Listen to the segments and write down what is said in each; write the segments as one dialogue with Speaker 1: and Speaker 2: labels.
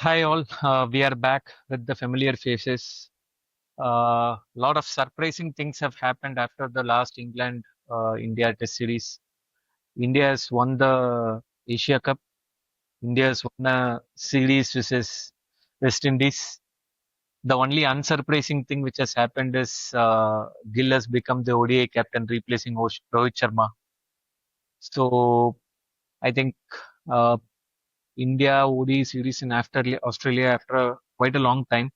Speaker 1: Hi all, we are back with the familiar faces. A lot of surprising things have happened after the last England India Test series. India has won the Asia Cup. India has won a series versus West Indies. The only unsurprising thing which has happened is Gill has become the ODI captain, replacing Rohit Sharma. So I think uh, India ODI series in after Australia after quite a long time.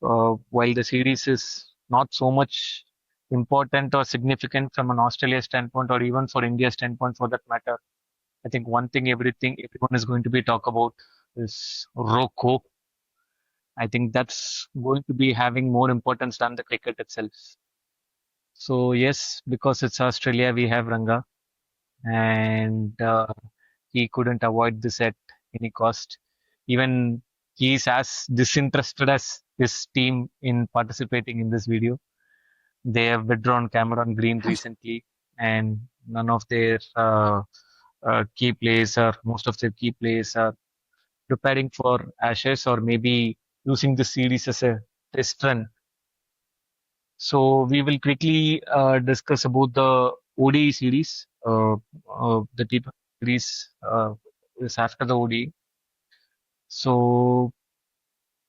Speaker 1: While the series is not so much important or significant from an Australia standpoint or even for India standpoint for that matter, I think one thing everyone is going to be talk about is Rocco. I think that's going to be having more importance than the cricket itself. So yes, because it's Australia, we have Ranga, and he couldn't avoid this at any cost. Even he's as disinterested as his team in participating in this video. They have withdrawn Cameron Green recently, and none of their key players or most of their key players are preparing for Ashes or maybe using the series as a test run. So we will quickly discuss about the ODI series. The T series is after the ODI. So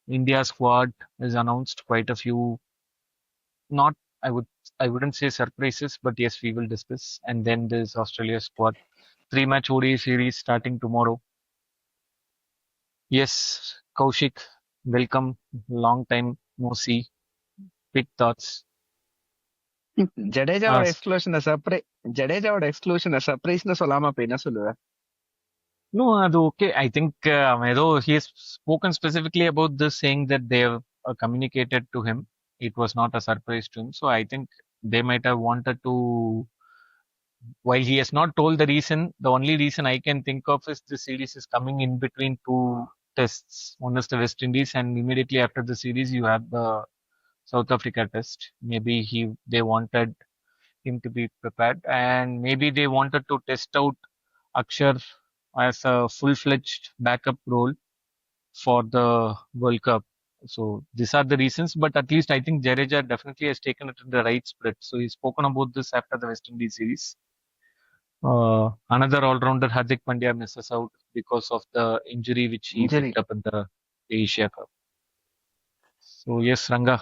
Speaker 1: India squad is announced quite a few, not I would I wouldn't say surprises, but yes, we will discuss. And then there's Australia squad. Three-match ODI series starting tomorrow. Yes, Kaushik, welcome. Long time no see. Quick thoughts.
Speaker 2: ஜடேஜாவோட
Speaker 1: Uh,
Speaker 2: எக்ஸ்க்ளூஷனை ஜடேஜாவோட எக்ஸ்க்ளூஷனை சர்ப்ரைஸ்னு சொல்லாம அப்ப என்ன சொல்லுவேன்?
Speaker 1: no, okay. I think although he has spoken specifically about this, saying that they have communicated to him, it was not a surprise to him. So I think they might have wanted to. While he has not told the reason, the only reason I can think of is the series is coming in between two tests. One is the West Indies, and immediately after the series, you have the South Africa test. Maybe they wanted him to be prepared, and maybe they wanted to test out Akshar as a full-fledged backup role for the World Cup. So these are the reasons, but at least I think Jadeja definitely has taken it in the right spirit. So he's spoken about this after the West Indies series. Another all-rounder, Hardik Pandya, misses out because of the injury which he
Speaker 2: சரி,
Speaker 1: picked up in the Asia Cup. So yes, Ranga,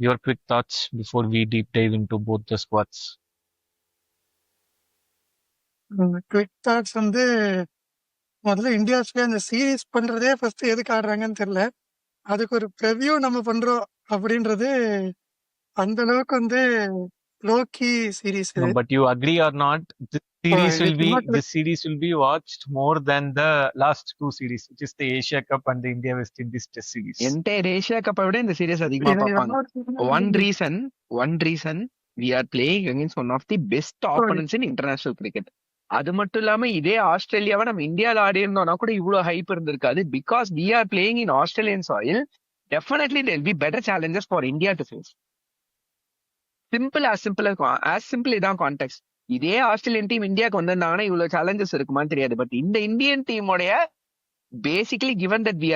Speaker 1: your quick thoughts before we deep dive into both the squads.
Speaker 3: Quick thoughts வந்து முதல்ல இந்தியாஸ்ல இந்த series பண்றதே first எதுக்கு ஆடுறாங்கன்னு தெரியல. அதுக்கு ஒரு preview நம்ம பண்றோம் அப்படின்றது அந்த அளவுக்கு வந்து லோக்கி சீரீஸ்
Speaker 1: No,
Speaker 3: இது.
Speaker 1: but you agree or not? This series will be watched more than the last two series, which is the Asia Cup and the India West Indies Test series.
Speaker 2: Entire Asia கப்பை விட இந்த series அதிகமா பார்ப்பாங்க. One reason we are playing against one of the best opponents in international cricket. அது மட்டும் இல்லாம இதே ஆஸ்திரேலியாவை நம்ம இந்தியாவில ஆடி இருந்தோம்னா கூட இவ்வளவு ஹைப் இருந்திருக்காது. Because we are playing in Australian soil, definitely there be better challenges for India to face. Simple இதான் கான்டெக்ட். இதே ஆஸ்திரேலியன் டீம் இந்தியாவுக்கு வந்திருந்தாங்கன்னா இவ்வளவு சேலஞ்சஸ் இருக்குமான்னு தெரியாது. பட் இந்த இந்தியன் டீமோடைய basically given that we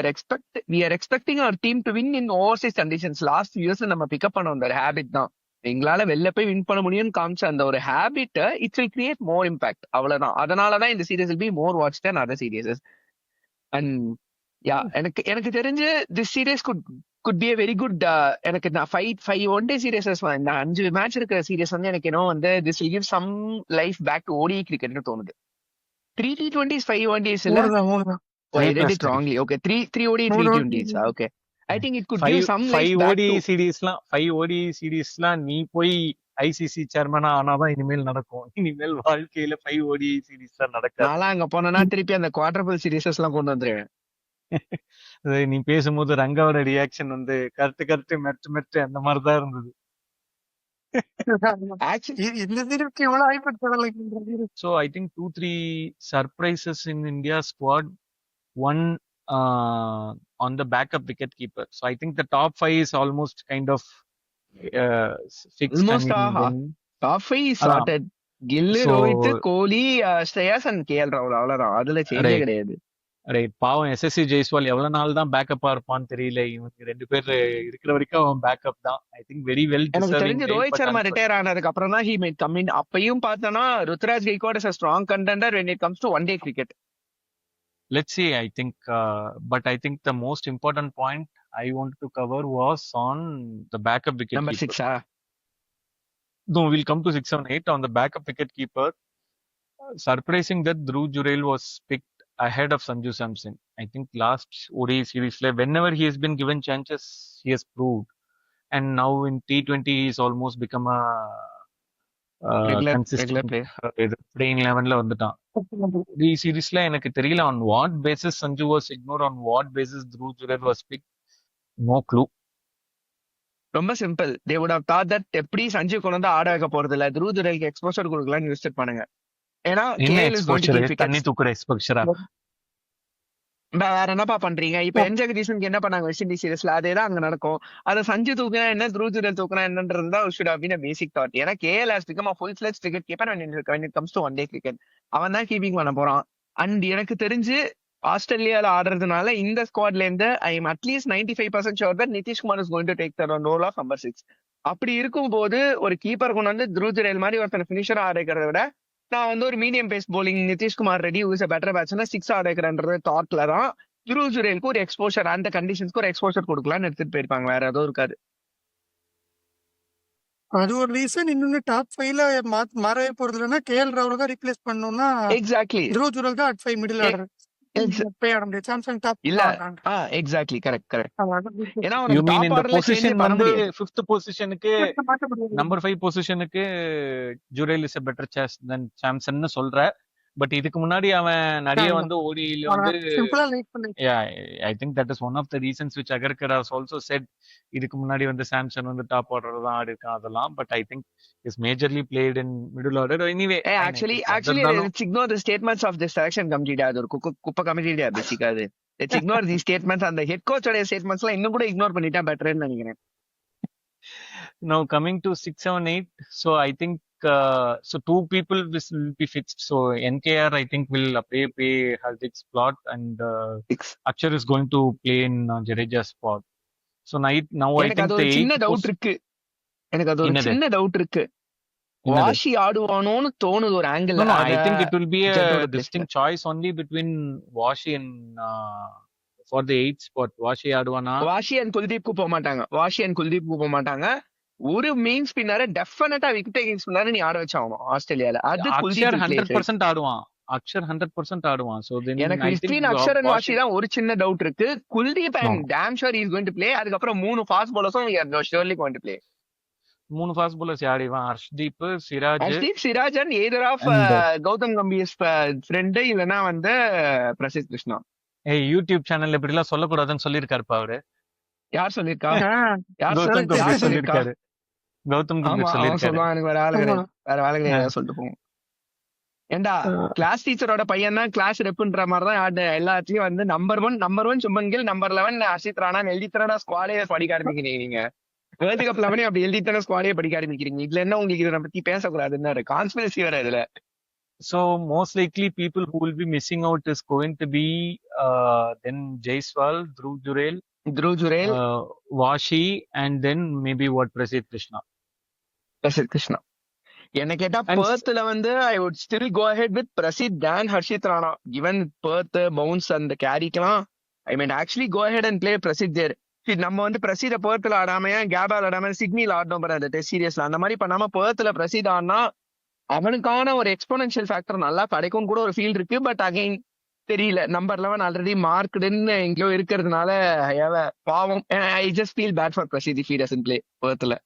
Speaker 2: are expecting our team to win in overseas conditions. Last few years நம்ம பிக்கப் பண்ண அந்த ஹேபிட் தான். எங்களால வெளில போய் வின் பண்ண முடியும்னு காமிச்ச அந்த ஒரு habit it will create more impact. அவ்வளவுதான். அதனாலதான் இந்த series will be more watch than other series. And yeah, எனக்கு தெரிஞ்சு this series could be a very good. எனக்கு நான் ஃபைவ் ஒன் டே சீரியஸஸ், இந்த 5 மேட்ச் இருக்கிற சீரியஸ் வந்து எனக்கு என்ன வந்து this will give some life back to ODI கிரிக்கெட்னு தோணுது. 3 T20s 5 1 days இல்ல. Oh, I read it wrongly. Okay, 3 ODI 3 T20s. Okay, I think it could give some life back to
Speaker 1: 5 ODI சீரீஸ்லாம் நீ போய் ஐசிசி சேர்மனா ஆனாதான் இனிமேல் நடக்கும். இனிமேல் வாழ்க்கையில 5 ODI சீரீஸ் தான் நடக்காது.
Speaker 2: நான்லாம் அங்க போனா திருப்பி அந்த குவார்டர்ஃபைனல் சீரீஸஸ் எல்லாம் கொண்டு வந்துருவேன்.
Speaker 1: நீ பேசும்போது ரங்காவோட ரியாக்ஷன் வந்து கரெக்ட் மெட்டு அந்த மாதிரிதான் இருந்தது. So I think 2-3 surprises in India squad. One on the backup wicket keeper. So I think the top 5 is almost kind of fixed.
Speaker 2: Almost top 5 is sorted. Gill, Rohit, Kohli, Shreyas and KL Rahul. அவ்வளவுதான். அதுல சேஞ்சே கிடையாது.
Speaker 1: அடே பாவம் SSC Jaiswal எவ்வளவு நாள் தான் பேக்கப்பா இருப்பான்னு தெரியல. இவங்க 2 பேர் இருக்கிற வரைக்கும் அவன் பேக்கப் தான். ஐ திங்க் வெரி வெல்
Speaker 2: எனக்கு
Speaker 1: டிசர்விங்
Speaker 2: தெரிஞ்சு
Speaker 1: கைல்.
Speaker 2: ரோஹித்
Speaker 1: பட்
Speaker 2: சர்மா ரிட்டையர் ஆனதுக்கு அப்புறம் தான் ஹி மேட் கம் இன். அப்பயும் பார்த்தோன்னா Ruturaj Gaikwad is a strong contender when it comes to one day cricket.
Speaker 1: let's see. I think the most important point I wanted to cover was on the backup wicket
Speaker 2: Number
Speaker 1: keeper.
Speaker 2: 6
Speaker 1: No, we'll come to 6, 7, 8 on the backup wicket keeper. Surprising that Dhruv Jurel was picked ahead of Sanju Samson. I think last ODI series, whenever he has been given chances, he has proved. And now in T20, he's almost become a
Speaker 2: regular
Speaker 1: consistent
Speaker 2: player.
Speaker 1: playing 11ல வந்துட்டான். The சீரீஸ்ல எனக்கு தெரியல on what basis Sanju was ignored, on what basis Dhruv Jurel was picked. No clue.
Speaker 2: ரொம்ப simple. They would have thought that எப்படி சஞ்சீவ் கொண்டு வந்து ஆட வைக்க போறது இல்ல, த்ரூ ஜுரேலுக்கு எக்ஸ்போசர் கொடுக்கலாம்னு யோசிச்சு பண்ணுங்க. ஏன்னா
Speaker 1: என்ன
Speaker 2: KL is going to
Speaker 1: exposure?
Speaker 2: Keep
Speaker 1: தண்ணி
Speaker 2: விக்கெட்ஸ்.
Speaker 1: தூக்குற எக்ஸ்போஷரா?
Speaker 2: வேற என்னப்பா பண்றீங்க? இப்ப என் ஜெகதீஷனுக்கு என்ன பண்ணாங்க வெஸ்ட் இண்டீஸ் சீரிஸ்ல, அதேதான் அங்க நடக்கும். அதை சஞ்சு தூக்குனா என்ன, த்ரூ ஜுரேல் தூக்குனா என்னன்றது தான் should have been a basic thought. ஏன்னா KL has become a full-fledged cricket keeper when it comes to one day cricket. அவன் தான் கீப்பிங் பண்ண போறான். அண்ட் எனக்கு தெரிஞ்சு ஆஸ்திரேலியால ஆடுறதுனால இந்த ஸ்குவாட்ல இருந்து I am at least 95% sure that Nitish Kumar is going to take the role of number 6. அப்படி இருக்கும்போது ஒரு கீப்பர் கொண்டு வந்து த்ரூ ஜுரேல் மாதிரி ஒருத்தர் ஃபினிஷர் ஆடுறத விட நான் வந்து ஒரு medium pace bowling Nitish Kumar ready is better பேட்ஸ்னா 6 ஆடுறதுன்ற தாட்ல தான் த்ரூ ஜுரேலுக்கு ஒரு எக்ஸ்போஷர், அந்த கண்டிஷன்ஸ்க்கு ஒரு எக்ஸ்போஷர் கொடுக்கலாம்னு எடுத்துட்டு போயிருப்பாங்க. வேற எதுவும் இருக்காது.
Speaker 3: அது ஒரு ரீசன். இன்னொன்னு டாப் 5ல மாறவே போறது இல்லைன்னா கேஎல் ராகுல் தான் ரீப்ளேஸ் பண்ணணும்னா
Speaker 2: எக்ஸாக்ட்லி
Speaker 3: த்ரூ ஜுரல் தான் அட் 5 மிடில் ஆர்டர் போய் ஆட முடியும். சாம்சங் டாப்
Speaker 2: இல்ல
Speaker 3: ஆடுறாங்க.
Speaker 2: Exactly correct. ஏன்னா
Speaker 1: You
Speaker 2: அவனுக்கு
Speaker 1: mean
Speaker 2: டாப்
Speaker 1: இந்த
Speaker 2: ஆர்டர்ல சேஞ்ச்
Speaker 1: பொசிஷன்
Speaker 2: பண்ண
Speaker 1: வந்து
Speaker 2: முடியாது.
Speaker 1: 5th பொசிஷனுக்கு நம்பர் 5 பொசிஷனுக்கு Jurel is a better choice than Samson சொல்ற. பட் இதுக்கு முன்னாடி அவன் நிறைய வந்து ஓடியில வந்து
Speaker 3: சிம்பிளா லைக் பண்ணி
Speaker 1: yeah, I think that is one of the reasons which Agarkar has also said. இதுக்கு முன்னாடி வந்து சாம்சன் வந்து டாப் ஆர்டர் தான் ஆடி இருக்கான் அதெல்லாம். But I think is majorly played in middle order. Anyway
Speaker 2: Actually, let's ignore the statements of the selection committee. அது ஒரு குப்பை கமிட்டி பேசிக்கா அது. Let's ignore these statements. அந்த ஹெட் கோச் உடைய ஸ்டேட்மெண்ட்ஸ் எல்லாம் இன்னும் கூட இக்னோர் பண்ணிட்டா பெட்டர்னு நினைக்கிறேன்.
Speaker 1: now coming to 6, 7, 8. So I think so 2 people will be fixed. So NKR I think will play Hardik's spot, and Akshar is going to play in Jadeja's spot. So now I
Speaker 2: எனக்கு
Speaker 1: think
Speaker 2: அது
Speaker 1: the
Speaker 2: ஒரு சின்ன
Speaker 1: 8th
Speaker 2: doubt இருக்கு. எனக்கு அது ஒரு
Speaker 1: என்னது?
Speaker 2: சின்ன டவுட் இருக்கு.
Speaker 1: என்னது?
Speaker 2: வாஷி ஆடுவானோன்னு தோணுது ஒரு angle.
Speaker 1: No, I think it will be a distinct choice only between Washi and for the 8th spot. Washi ஆடுவானா?
Speaker 2: வாஷி அண்ட் குல்தீப்க்கு போக மாட்டாங்க. ஒரு மெயின் ஸ்பின்னரை டெஃபினட்டா விக்கெட் டேக்கிங் ஸ்பின்னர் நீ ஆட வச்சாகணும் ஆஸ்திரேலியால. அது
Speaker 1: அக்ஷர் 100% ஆடுவான். அக்ஷர் 100% ஆடுவான். So then
Speaker 2: எனக்கு
Speaker 1: I think
Speaker 2: between Axar and Washi தான் ஒரு சின்ன டவுட் இருக்கு. Kuldeep and damn sure is going to play. அதுக்கப்புறம் 3 ஃபாஸ்ட் பவுலர்ஸும் surely going to play.
Speaker 1: 3 fast bowlers யாரிவான்? Harshdeep,
Speaker 2: Siraj and either of Gautam Gambhir friend இல்லனா வந்து பிரசித் கிருஷ்ணா.
Speaker 1: ஏய் யூடியூப் சேனல்ல இப்படி எல்லாம் சொல்லக்கூடாதுன்னு சொல்லிருக்காருப்பா அவரு.
Speaker 2: யார் சொல்லிருக்கா?
Speaker 1: கௌதம் கம்பீர் சொல்லிருக்காரு. கௌதம் கம்பீர் சொல்லிருக்காரு.
Speaker 2: சொல்லுவான் எனக்கு வேற வேலை கிடையாது சொல்லிட்டு போவோம். ஏண்டா கிளாஸ் டீச்சரோட பையன் தான் கிளாஸ் ரெப்புன்ற மாதிரி தான் எல்லாத்தையும் வந்து number one Shubman Gill, number 11 Harshit Rana எழுதித்தனடா ஸ்குவாடே படிக்க ஆரம்பிக்கிறீங்க. நீங்க வேர்ல்டு கப் 11 அப்படி எழுதித்தான ஸ்குவாடே படிக்க ஆரம்பிக்கிறீங்க. இதுல என்ன உங்களுக்கு இதை பத்தி பேசக்கூடாதுன்னு கான்ஸ்பிரசி வேற இதுல.
Speaker 1: So most likely people who will be missing out is going to be then Jaiswal, Dhruv Jurel, Washi, and then maybe Prasidh Krishna.
Speaker 2: என்ன கேட்டா பெர்த்ல வந்து I would still go ahead with Prasidh than Harshit Rana. given Perth bounce அந்த கேரிக்கலாம் I mean actually go ahead and play Prasidh there. நம்ம வந்து பிரசித பெர்த்ல ஆடாம கேபால் ஆடாம சிட்னில ஆடணும் பாரு அந்த டெஸ்ட் சீரியஸ்ல. அந்த மாதிரி பண்ணாம பெர்த்ல பிரசித் ஆடினா அவனுக்கான ஒரு எக்ஸ்போனன்ஷியல் ஃபேக்டர் நல்லா கிடைக்கும் கூட ஒரு ஃபீல் இருக்கு. பட் அகைன் தெரியல, நம்பர் 11 ஆல்ரெடி மார்க்டுன்னு எங்கேயோ இருக்கிறதுனால பாவம். I just feel bad for Prasidh if he doesn't play பெர்த்ல.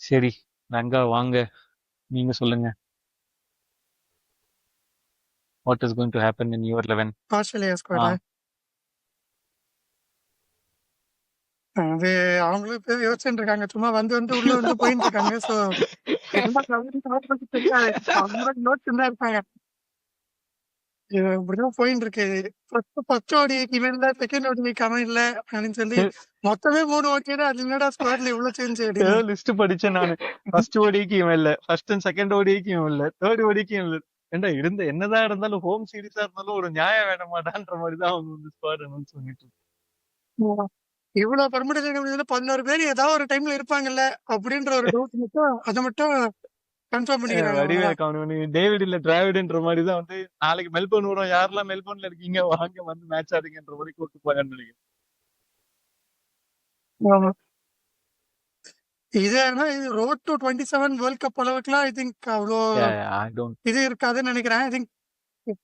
Speaker 1: சரி ரங்கா வாங்க, நீங்க சொல்லுங்க. What is going to happen in your 11?
Speaker 3: Australia squad அது அவங்களும் இப்ப யோசிச்சுட்டு இருக்காங்க. சும்மா வந்து உள்ள வந்து போயிட்டு இருக்காங்க. சோ நோட்ஸ் தான் இருப்பாங்க. இப்படிதான் போயிட்டு இருக்கு. ஃபர்ஸ்ட் ஓடிக்கு இல்ல, செகண்ட் ஓடிக்கு அவன் இல்ல அப்படின்னு சொல்லி மொத்தமே 3 ஓடி தான். அது என்னடா ஸ்குவாட்ல இவ்வளவு சேஞ்ச் ஆயிடுச்சு.
Speaker 1: லிஸ்ட் படிச்சேன் நானு. ஃபர்ஸ்ட் ஓடிக்கு இவன் இல்ல, ஃபர்ஸ்ட் அண்ட் செகண்ட் ஓடிக்கு இவன் இல்ல, தேர்ட் ஓடிக்கு இவன் இல்ல, ஏன்டா என்னதான் இருந்தாலும் ஹோம் சீரிஸா இருந்தாலும் ஒரு நியாயம் வேண மாட்டான்ற மாதிரி தான் அவங்க வந்து ஸ்குவாட் அனௌன்ஸ் பண்ணிட்டு
Speaker 3: ஆமா. இவ்வளவு பர்மிடேஷன் 11 பேர் ஏதாவது ஒரு டைம்ல இருப்பாங்கல்ல அப்படின்ற ஒரு டவுட் மட்டும் அதை மட்டும் கன்ஃபார்ம் பண்ணிக்கிறாங்க
Speaker 1: வடிவே
Speaker 3: அவ்வளவுதான்.
Speaker 1: அவனு டேவிட் இல்ல டிராவிட்ன்ற மாதிரி தான் வந்து நாளைக்கு மெல்போர்ன் வரும், யாரெல்லாம் மெல்போர்ன்ல இருக்கீங்க வாங்க வந்து மேட்ச் ஆடுங்கன்ற மாதிரி கூட்டு போயான்னு நினைக்கிறேன்.
Speaker 3: ஆமா. இது ஆனா இது ரோட் டு 27 வேர்ல்ட் கப் அளவுக்குலாம் ஐ திங்க் அவ்வளோ
Speaker 1: ஐ டோன்ட்
Speaker 3: இது இருக்காதுன்னு நினைக்கிறேன். I think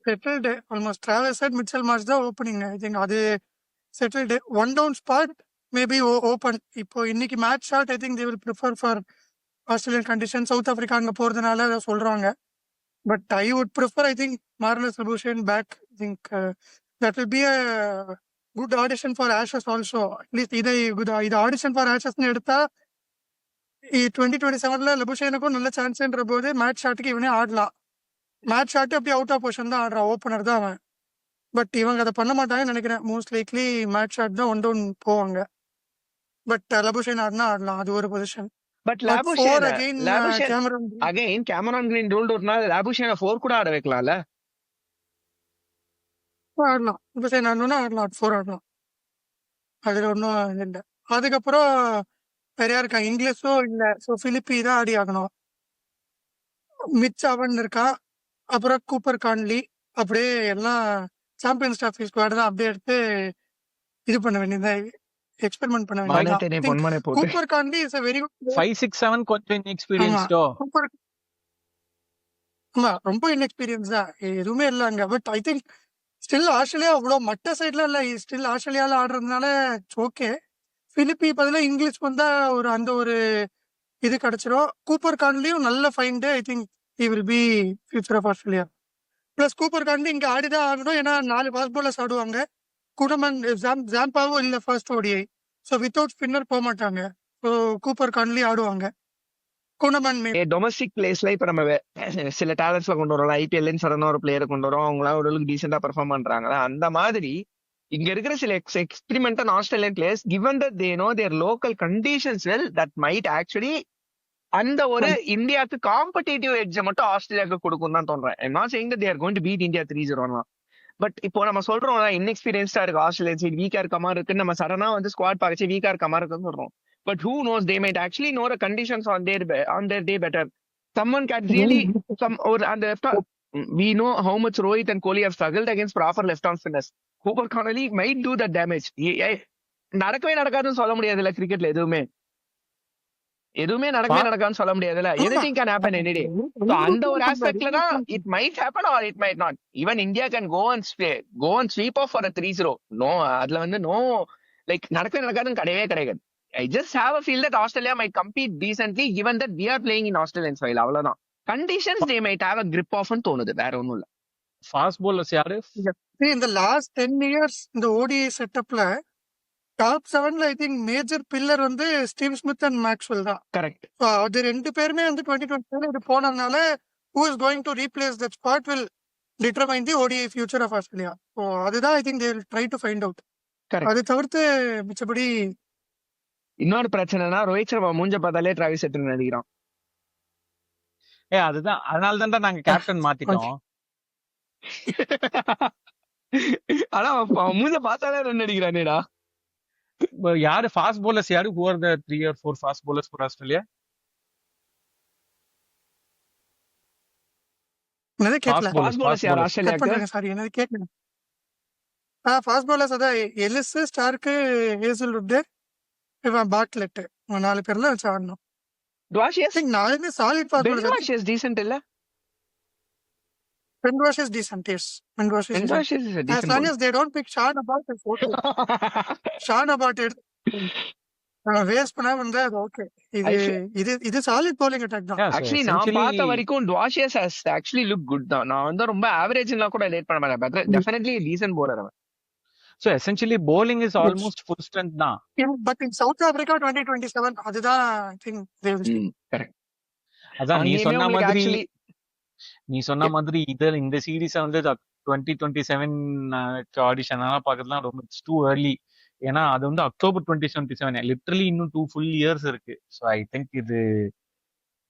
Speaker 3: settled almost. Travis side Mitchell Marsh தான் ஓப்பனிங். ஐ திங்க் அது settled. One down spot maybe open. இப்போ இன்னைக்கு Matt Short I think they will prefer for Australian condition. South Africa அங்க போறதுனால அதை சொல்றாங்க. But I would prefer I think Marnus Labuschagne back. I think that will be a good audition for Ashes also. At least இது audition for ஆஷஸ்ன்னு எடுத்தா 2027 லபுஷேனுக்கும் நல்ல சான்ஸ்ன்ற போது match ஷாட்டுக்கு இவனே ஆடலாம். மேட்ச் ஷாட்டு அப்படி அவுட் ஆஃப் பொசிஷன் தான் ஆடுறான், ஓப்பனர் தான் அவன். பட் இவங்க அதை பண்ண மாட்டாங்கன்னு நினைக்கிறேன். மோஸ்ட் லைக்லி மேட்ச் ஷாட் தான் ஒன் டவுன் போவாங்க. பட் லபுஷேன் ஆடினா ஆடலாம், அது ஒரு position.
Speaker 2: But
Speaker 3: but four again
Speaker 2: Labuschagne
Speaker 3: Cameron
Speaker 2: again Cameron green ruled ஒரு நாள் லாபுஷேனை 4 கூட ஆட வைக்கலாம்ல.
Speaker 3: ஆடலாம். லபுஷேன் ஆடணும்னா ஆடலாம், 4 ஆடலாம். அதுல ஒன்றும் இல்லை. அதுக்கப்புறம் வேற யார் இருக்கா? இங்கிலீஷும் இல்லை. ஸோ பிலிப்பி தான் ஆடி ஆகணும். மிச் அவன் இருக்கான். அப்புறம் கூப்பர் கான்லி. அப்படியே எல்லாம் சாம்பியன்ஸ் ட்ராஃபி ஸ்குவாட் தான். அப்படியே எடுத்து இது பண்ண வேண்டியதா, எக்ஸ்பெரிமெண்ட் பண்ண வேண்டியது.
Speaker 2: பொன்மனை போட்டு
Speaker 3: Cooper Connolly is a very good.
Speaker 1: 5 6 7 கொஞ்சம்
Speaker 3: ஆமா
Speaker 1: இன்எக்ஸ்பீரியன்ஸ்டோ.
Speaker 3: கூப்பர் ஆமா ரொம்ப இன்எக்ஸ்பீரியன்ஸ் தான், எதுவுமே இல்லை அங்க. But I think still Australia அவ்வளோ மட்ட சைட்ல இல்லை. ஸ்டில் ஆஸ்திரேலியாவில் ஆடுறதுனால ஓகே. பிலிப்பி பதிலாக இங்கிலீஷ் வந்தா அந்த ஒரு இது கிடைச்சிரும். கூப்பர் கான்லியும் நல்ல find. I think he will be future of Australia. Plus Cooper Connolly இங்க ஆடிதான் ஆகணும். ஏன்னா 4 ஃபாஸ்ட் பாலர்ஸ் ஆடுவாங்க. குடமன் ஜாம்பாவும் இல்லை first ODI. So without spinner போக மாட்டாங்க. ஸோ கூப்பர் கான்லி ஆடுவாங்க. குணமன்
Speaker 2: டொமஸ்டிக் பிளேஸ்ல இப்ப நம்ம சில டேலண்ட்ஸ்ல கொண்டு வரோம். ஐபிஎல் சடனா ஒரு பிளேயரை கொண்டு வரோம், அவங்களாம் ஓரளவுக்கு டீசெண்டா பெர்ஃபார்ம் பண்றாங்களா. அந்த மாதிரி இங்க இருக்கிற சில experimental Australian players given that they know their local conditions well, that might actually அந்த ஒரு இந்தியாவுக்கு காம்படிட்டிவ் எட்ஜை மட்டும் ஆஸ்திரேலியாவுக்கு கொடுக்கும் தான் தோன்றேன். I'm not saying that they are going to beat India 3-0. But இப்போ நம்ம சொல்றோம் இன்எக்ஸ்பீரியன்ஸ்டா இருக்கு ஆஸ்திரேலியன் சைடு, வீக்கா இருக்க மாதிரி இருக்குன்னு நம்ம சடனா வந்து ஸ்குவாட் பார்த்து வீக்கா இருக்க மாதிரி இருக்குன்னு சொல்றோம். But who knows, they might actually know the conditions on their day better. Someone can really or on the left arm, we know how much Rohit and Kohli have struggled against proper left arm spinners. Cooper Connolly might do that damage. நடக்கவே நடக்காதுன்னு சொல்ல முடியாதுல்ல கிரிக்கெட்ல. எதுவுமே நடக்காதுன்னு சொல்ல முடியாதுல்ல. anything can happen any day. So அந்த ஒரு ஆஸ்பெக்ட்ல தான் it might happen or it might not. Even India can go and sweep off for a 3-0. No, அதுல வந்து no like நடக்கவே நடக்காதுன்னு கிடையாது. I just have a feel that Australia might compete decently given that we are playing in Australian soil. அவ்வளவுதான். Conditions they might have a grip of ன்னு தோணுது, வேற ஒண்ணும் இல்ல.
Speaker 1: ஃபாஸ்ட் bowlers யாரு?
Speaker 3: இந்த லாஸ்ட் 10 இயர்ஸ் இந்த ஓடிஐ செட்டப்ல டாப் 7ல ஐ திங்க் மேஜர் பில்லர் வந்து ஸ்டீவ் ஸ்மித் அண்ட் மேக்ஸ்வெல் தான்.
Speaker 2: கரெக்ட்.
Speaker 3: அது ரெண்டு பேருமே வந்து 2027 இது போனதுனால who is going to replace that spot will determine the ODI future of Australia. So அதுதான் I think they will try to find out. அது தவிர்த்து மிச்சபடி
Speaker 2: இன்னொரு பிரச்சனைனா ரோஹித் சர்மா மூஞ்ச பார்த்தாலே டிராவிஸ் ஹெட் நினைக்கிறான்.
Speaker 1: அதுதான், அதனால தான் நாங்க கேப்டன் மாத்திட்டோம்.
Speaker 2: ஆனா மூஞ்ச பார்த்தாலே ரன் அடிக்கிறானேடா.
Speaker 1: யாரு ஃபாஸ்ட் bowlers யாரு? who are the 3 or 4 fast bowlers for Australia?
Speaker 3: என்னது கேட்கல.
Speaker 2: ஃபாஸ்ட் bowlers யார் ஆஸ்திரேலியாக்கு?
Speaker 3: சாரி என்னது கேட்கல. ஃபாஸ்ட் bowlers அதான் எலிஸ், ஸ்டார்க், ஹேசல்வுட், இவன் பாட்லெட், 4 பேர்ல வச்சு ஆடணும்.
Speaker 2: டுவாஷியஸ்
Speaker 3: நாலுமே சாலிட் ஃபாஸ்ட் bowlers.
Speaker 2: டுவாஷியஸ் டீசன்ட் இல்ல?
Speaker 3: Penrose is decent, yes. Penrose is decent. As long as they don't pick Sean Abbott and photo. Sean Abbott waste பண்ணா வந்தா அது ஓகே. இது சாலிட் bowling attack தான்.
Speaker 2: ஆக்சுவலி நான் பார்த்த வரைக்கும் டுவாஷியஸ் has actually look good தான். நான் வந்து ரொம்ப ஆவரேஜ்னா கூட ரேட் பண்ண மாட்டேன். பட் டெஃபினெட்லி டீசன்ட் bowler அவன்.
Speaker 1: So essentially bowling is almost full strength தான்.
Speaker 3: But in South Africa 2027 அதுதான் I think they will see.
Speaker 2: Correct.
Speaker 1: அதான் நீ சொன்ன மாதிரி இந்த சீரீஸ வந்து 2027 ஆடிஷன் பாக்கிறதுலாம் ரொம்ப இட்ஸ் டூ early. ஏன்னா அது வந்து அக்டோபர் 2027, லிட்டரலி இன்னும் 2 full years இருக்கு. ஸோ ஐ திங்க் இது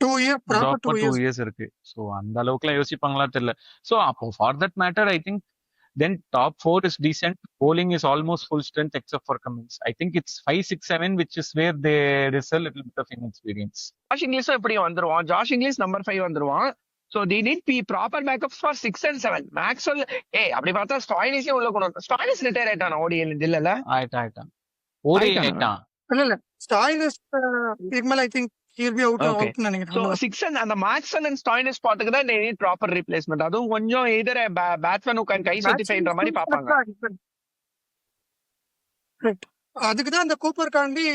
Speaker 3: 2 year proper 2
Speaker 1: proper 2
Speaker 3: years.
Speaker 1: Years இருக்கு. ஸோ அந்த அளவுக்குலாம் யோசிப்பாங்களா தெரியல. ஸோ அப்போ for that matter I think then top 4 is decent. Bowling is almost full strength except for Cummins. I think it's 5, 6, 7, which is where there is a little bit of inexperience.
Speaker 2: Josh இங்கிலீஷும் எப்படி வந்துருவான்? Josh English number 5 வந்துருவான். So they need be proper backups for 6 and 7. Maxwell அப்படி பார்த்தா ஸ்டாயினிஸே உள்ள கொண்டு வந்து Stoinis retire ஆயிட்டான் ஓடிஎல் இல்லல?
Speaker 1: ஆயிட்டான் ஓடி
Speaker 2: ஆயிட்டானா?
Speaker 1: ஆயிட்டான்.
Speaker 3: இல்ல ஸ்டாயிலிஸ் இதுக்கு மேல I think he'll be out
Speaker 2: Okay.
Speaker 3: னு
Speaker 2: So
Speaker 3: நினைக்கிறேன்.
Speaker 2: 6 and அந்த Maxwell and Stoinis ஸ்பாட்டுக்கு தான் they need proper replacement. அதுவும் கொஞ்சம் either a batsman who can கை certifyன்ற மாதிரி பாப்பாங்க.
Speaker 3: Right. அதுக்கு தான் அந்த கூப்பர் காண்டி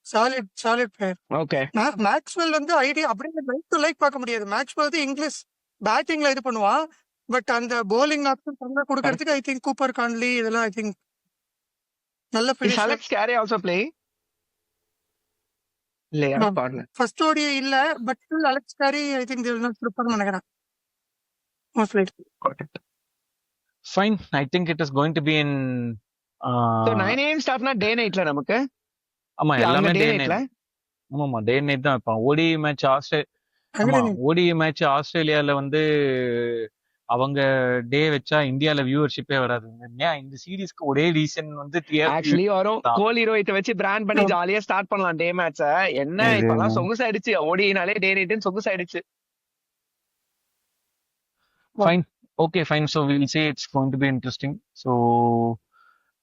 Speaker 3: சாலிட் பிளேயர்.
Speaker 2: Okay.
Speaker 3: மேக்ஸ்வெல் வந்து ஐடியா அப்படியே லைக் டு லைக் பார்க்க முடியாது. மேக்ஸ்வெல் வந்து இங்கிலீஷ் பேட்டிங்ல இது பண்ணுவான். பட் அந்த bowling ஆப்ஷன் கொடுக்கறதுக்கு ஐ திங்க் கூப்பர் கான்லி இதெல்லாம் ஐ திங்க் நல்ல
Speaker 2: Is
Speaker 3: finisher.
Speaker 2: Alex Carey also play? இல்லையா? பாருங்க.
Speaker 3: ஃபர்ஸ்ட் ஓடி இல்ல but still Alex Carey I think they will not prepare நினைக்கிறேன். Mostly.
Speaker 2: Got it.
Speaker 1: Fine. I think it is going to be in
Speaker 2: So 9 AM ஸ்டார்ட்னா டே நைட்ல நமக்கு.
Speaker 1: ஆமா
Speaker 2: அங்க
Speaker 1: எல்லாமே
Speaker 2: டே
Speaker 1: டே
Speaker 2: நைட்ல.
Speaker 1: நைட். ஆமா டே நைட் தான் வைப்பான். ஓடி மேட்ச்
Speaker 3: அங்கே
Speaker 1: ஆஸ்திரேலியால வந்து அவங்க டே வச்சா இந்தியால வியூவர்ஷிப்பே வராது. ஏன் இந்த சீரிஸ்க்கு ஒரே ரீசன் வந்து
Speaker 2: ஆக்சுவலி வரும் கோலி ரோஹித் வச்சு பிராண்ட் பண்ணி ஜாலியா ஸ்டார்ட் பண்ணலாம் டே மேட்ச. என்ன இப்பெல்லாம் சொகுசாயிடுச்சு ஓடினாலே டே நைட்னு சொகுசாயிடுச்சு.
Speaker 1: Fine. Okay, fine. So we'll say it's going to be interesting. So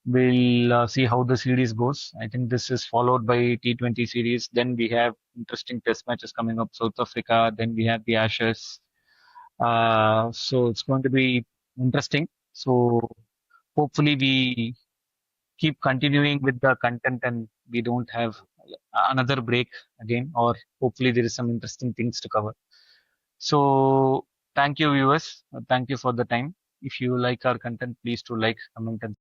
Speaker 1: we'll see how the series goes. I think this is followed by T20 series. Then we have interesting test matches coming up. South Africa. Then we have the Ashes. So it's going to be interesting. So hopefully we keep continuing with the content and we don't have another break again, or hopefully there is some interesting things to cover. So thank you viewers. Thank you for the time. If you like our content, please do like, comment and